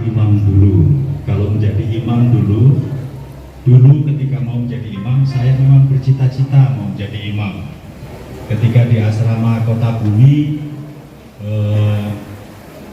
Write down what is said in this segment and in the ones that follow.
imam dulu. Kalau menjadi imam dulu ketika mau menjadi imam, saya memang bercita-cita mau menjadi imam. Ketika di asrama Kota Bumi,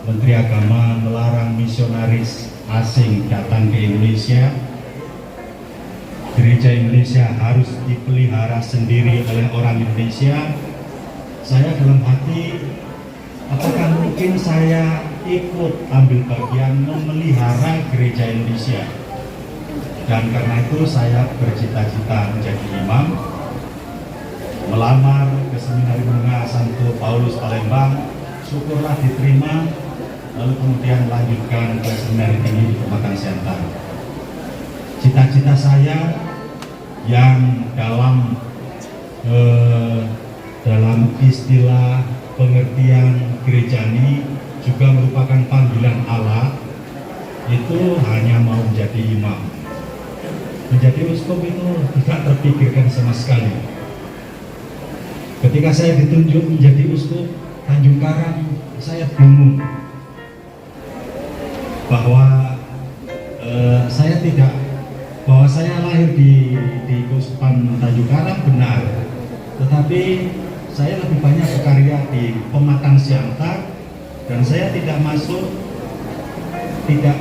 Menteri Agama melarang misionaris asing datang ke Indonesia. Gereja Indonesia harus dipelihara sendiri oleh orang Indonesia. Saya dalam hati, apakah mungkin saya ikut ambil bagian memelihara gereja Indonesia? Dan karena itu saya bercita-cita menjadi imam, melamar ke Seminari Bunga Santo Paulus Palembang, syukurlah diterima, lalu kemudian lanjutkan ke Seminari Tinggi di Pematang Siantar. Cita-cita saya yang dalam istilah pengertian gerejani juga merupakan panggilan Allah, itu hanya mau menjadi imam. Menjadi uskup itu tidak terpikirkan sama sekali. Ketika saya ditunjuk menjadi uskup Tanjung Karang, saya bingung bahwa saya lahir di Keuskupan Tanjung Karang benar, tetapi saya lebih banyak berkarya di Pematang Siantar dan saya tidak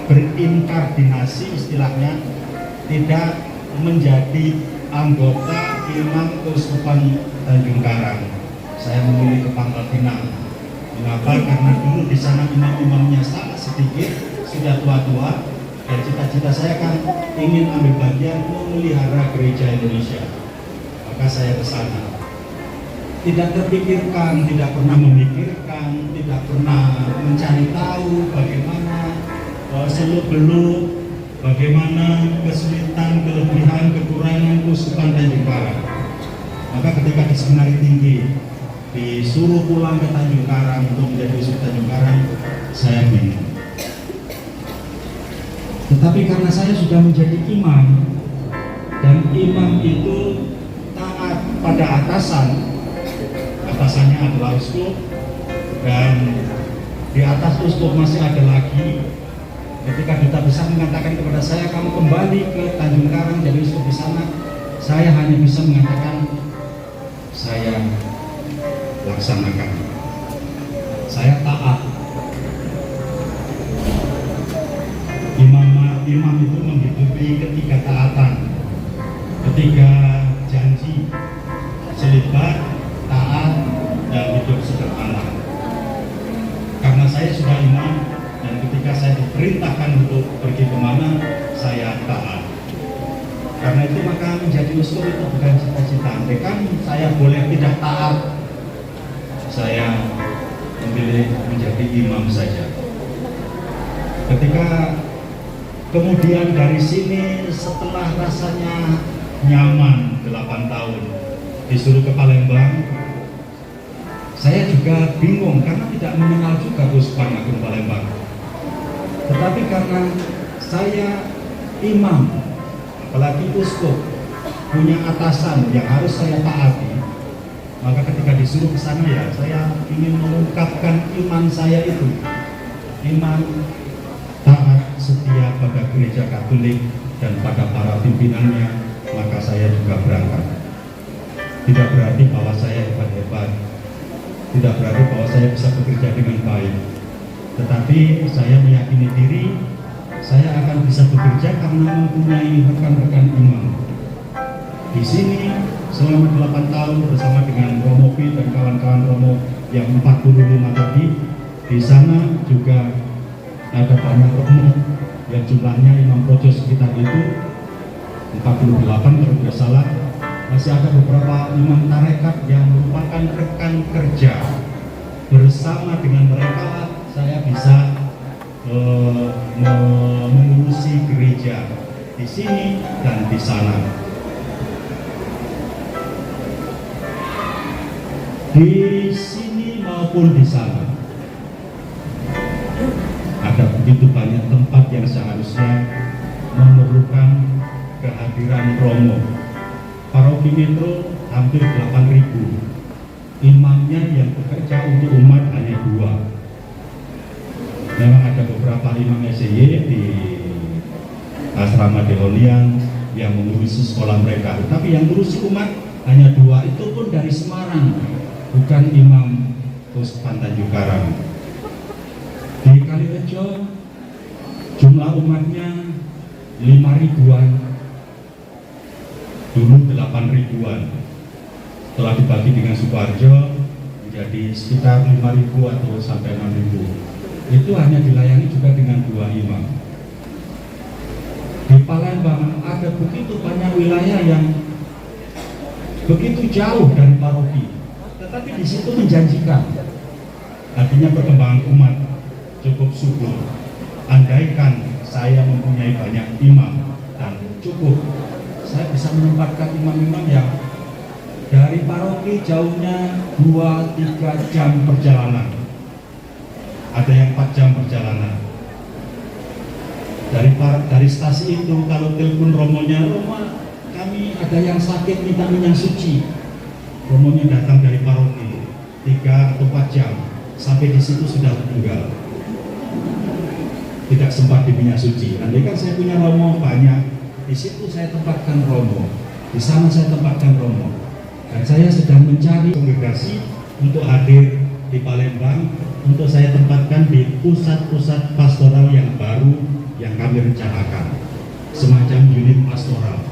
berinkardinasi istilahnya, tidak menjadi anggota imam Keuskupan Tanjung Karang. Saya memilih ke Pangkal Pinang. Mengapa? Karena dulu di sana imam-imamnya sangat sedikit, sudah tua-tua, dan cita-cita saya kan ingin ambil bagian memelihara gereja Indonesia. Maka saya ke sana. Tidak terpikirkan, tidak pernah memikirkan, tidak pernah mencari tahu bagaimana seluk-beluk, bagaimana kesulitan, kelebihan, kekurangan Keuskupan Tanjung Karang. Maka ketika di Seminari Tinggi disuruh pulang ke Tanjung Karang untuk menjadi uskup Tanjung Karang, saya bingung. Tetapi karena saya sudah menjadi imam, dan imam itu taat pada atasannya adalah uskup, dan di atas uskup masih ada lagi. Ketika duta besar mengatakan kepada saya, kamu kembali ke Tanjung Karang jadi uskup di sana, saya hanya bisa mengatakan, saya laksanakan, saya taat. Imam itu menghidupi ketiga taatan, ketiga janji: selibat, taat, dan hidup sederhana. Karena saya sudah imam, dan ketika saya diperintahkan untuk pergi kemana, saya taat. Karena itu maka menjadi uskup itu bukan cita-cita. Andai kan saya boleh tidak taat, saya memilih menjadi imam saja. Ketika kemudian dari sini, setelah rasanya nyaman 8 tahun, disuruh ke Palembang, saya juga bingung karena tidak mengenal juga Keuskupan Agung Palembang. Tetapi karena saya imam, apalagi uskup, punya atasan yang harus saya taati, maka ketika disuruh ke sana, ya saya ingin mengungkapkan iman saya itu, iman taat setia pada gereja Katolik dan pada para pimpinannya, maka saya juga berangkat. Tidak berarti bahwa saya hebat-hebat, tidak berarti bahwa saya bisa bekerja dengan baik, tetapi saya meyakini diri saya akan bisa bekerja karena mempunyai rekan-rekan imam. Di sini selama 8 tahun bersama dengan Romo P dan kawan-kawan Romo yang 45 tadi, di sana juga ada banyak Romo yang jumlahnya imam projo sekitar itu 48 kalau tidak salah. Masih ada beberapa imam tarekat yang merupakan rekan kerja. Bersama dengan mereka saya bisa mengurusi gereja di sini dan di sana. Di sini maupun di sana ada begitu banyak tempat yang seharusnya memerlukan kehadiran Romo. Paroki Metro hampir 8.000, imamnya yang bekerja untuk umat hanya 2. Memang ada beberapa imam SY di asrama Delonian yang mengurusi sekolah mereka, tetapi yang ngurusi umat hanya 2, itu pun dari Semarang, bukan Imam Keuskupan Tanjung Karang. Di Kalirejo jumlah umatnya 5 ribuan, dulu 8 ribuan, setelah dibagi dengan Sukoharjo menjadi sekitar 5.000 atau sampai 6.000. Itu hanya dilayani juga dengan 2 imam. Di Palembang ada begitu banyak wilayah yang begitu jauh dari paroki, tetapi di situ menjanjikan. Artinya perkembangan umat cukup subur. Andaikan saya mempunyai banyak imam dan cukup, saya bisa menempatkan imam-imam yang dari paroki jauhnya 2-3 jam perjalanan. Ada yang 4 jam perjalanan. Dari stasi itu kalau telepon romonya, Romo kami ada yang sakit minta minyak suci, romonya datang dari paroki 3 atau 4 jam, sampai di situ sudah meninggal, tidak sempat di minyak suci. Andai kan saya punya romo banyak, di situ saya tempatkan romo, di sana saya tempatkan romo, dan saya sedang mencari kongregasi untuk hadir di Palembang, untuk saya tempatkan di pusat-pusat pastoral yang baru yang kami rencanakan, semacam unit pastoral.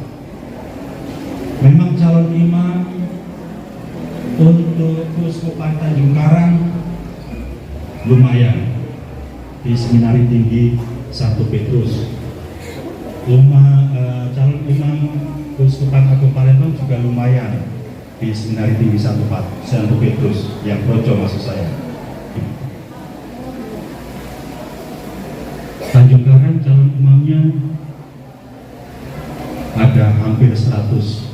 Memang calon imam untuk Keuskupan Tanjung Karang lumayan di Seminari Tinggi 1 Petrus. Calon imam Keuskupan Agung Palembang juga lumayan di Seminari Tinggi 1 Petrus yang Projo maksud saya. Tanjung Karang calon imamnya ada hampir 100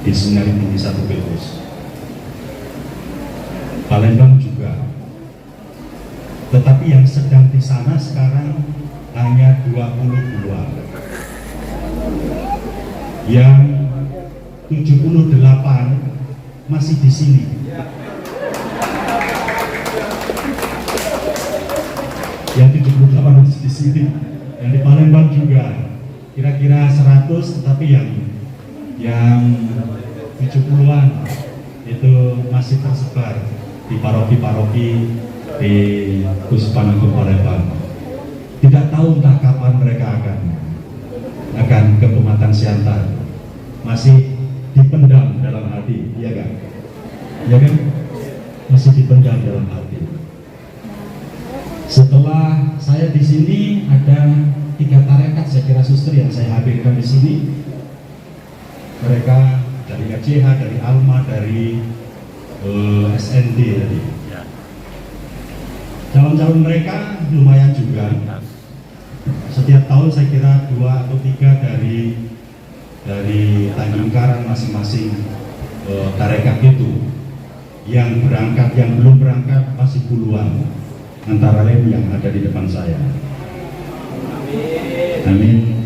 di Seminari Tinggi 1 Petrus. Palembang juga. Tetapi yang sedang di sana sekarang hanya 22. Yang 78 masih di sini. Yang 78 masih di sini. Yang di Palembang juga kira-kira 100, tetapi yang 70-an itu masih tersebar di paroki-paroki di Keuskupan Agung Palembang. Tidak tahu entah kapan mereka akan ke Pematang Siantar. Masih dipendam dalam hati, iya kan? Iya kan? Masih dipendam dalam hati. Setelah saya di sini ada 3 tarekat, saya kira suster yang saya hadirkan di sini. Mereka dari ACH, dari Alma, dari SND tadi. Calon-calon mereka lumayan juga. Setiap tahun saya kira 2 atau 3 dari Tanjung Karang masing-masing tarekat itu. Yang berangkat, yang belum berangkat masih puluhan, antara lain yang ada di depan saya. Amin.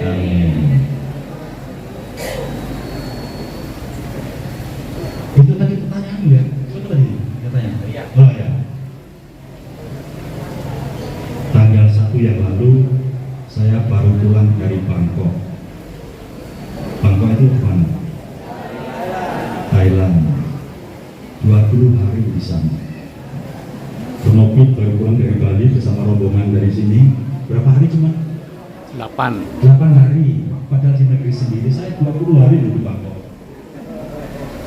Amin. Itu tadi pertanyaan ya? Itu tadi katanya? Oh ya. Tanggal 1 yang lalu saya baru pulang dari Bangkok. Bangkok itu mana? Thailand. 20 hari di sana. Penopit baru pulang dari Bali bersama rombongan dari sini. Berapa hari cuma? 8 hari. Padahal di negeri sendiri saya 20 hari di Bangkok.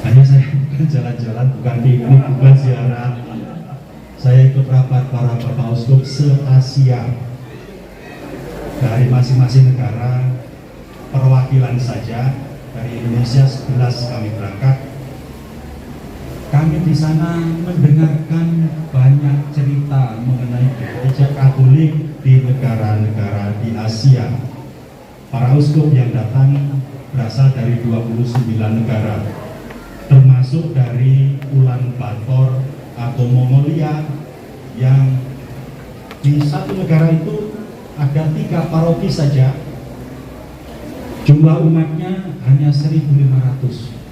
Hanya saya bukan jalan-jalan, bukan piknik, bukan ziarah. Saya ikut rapat para bapak uskup se-Asia dari masing-masing negara, perwakilan saja. Dari Indonesia 11 kami berangkat. Kami di sana mendengarkan banyak cerita mengenai gereja Katolik di negara-negara di Asia. Para uskup yang datang berasal dari 29 negara, termasuk dari Ulan Bator atau Mongolia, yang di satu negara itu ada 3 paroki saja. Jumlah umatnya hanya 1.500.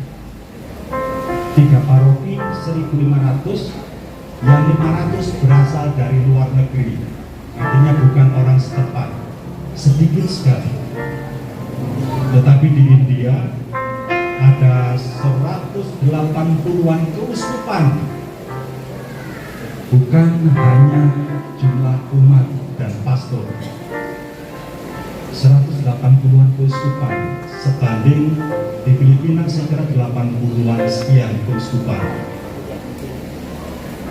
3 paroki 1.500, yang 500 berasal dari luar negeri, artinya bukan orang setempat, sedikit sekali. Tetapi di India ada 180-an keuskupan, bukan hanya jumlah umat dan pastor. 180-an keuskupan sebanding di Filipina saya kira 80-an sekian keuskupan.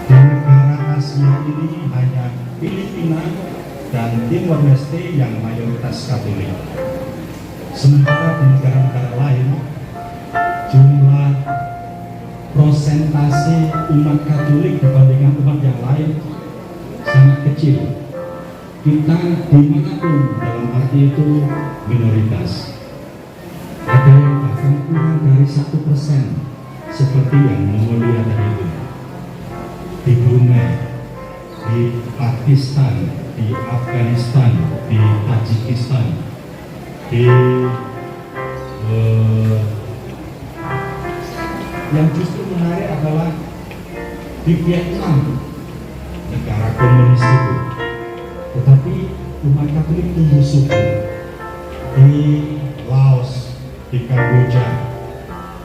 Di negara Asia ini hanya Filipina dan Timor Leste yang mayoritas Katolik. Sementara di negara-negara lain jumlah prosentase umat Katolik dibandingkan umat yang lain sangat kecil. Kita dimanapun dalam arti itu minoritas. Ada yang bahkan kurang dari 1%, seperti yang Mongolia tadi itu. Di Brunei, di Pakistan, di Afghanistan, di Tajikistan, di yang justru menarik adalah di Vietnam, negara komunis itu, tetapi umat Katolik tumbuh subur. Di Laos, di Kamboja,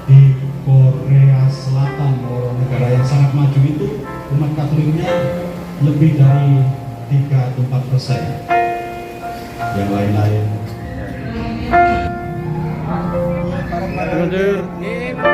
di Korea Selatan, negara yang sangat maju itu, umat Katoliknya lebih dari 3 atau 4%. Yang lain-lain. Brother.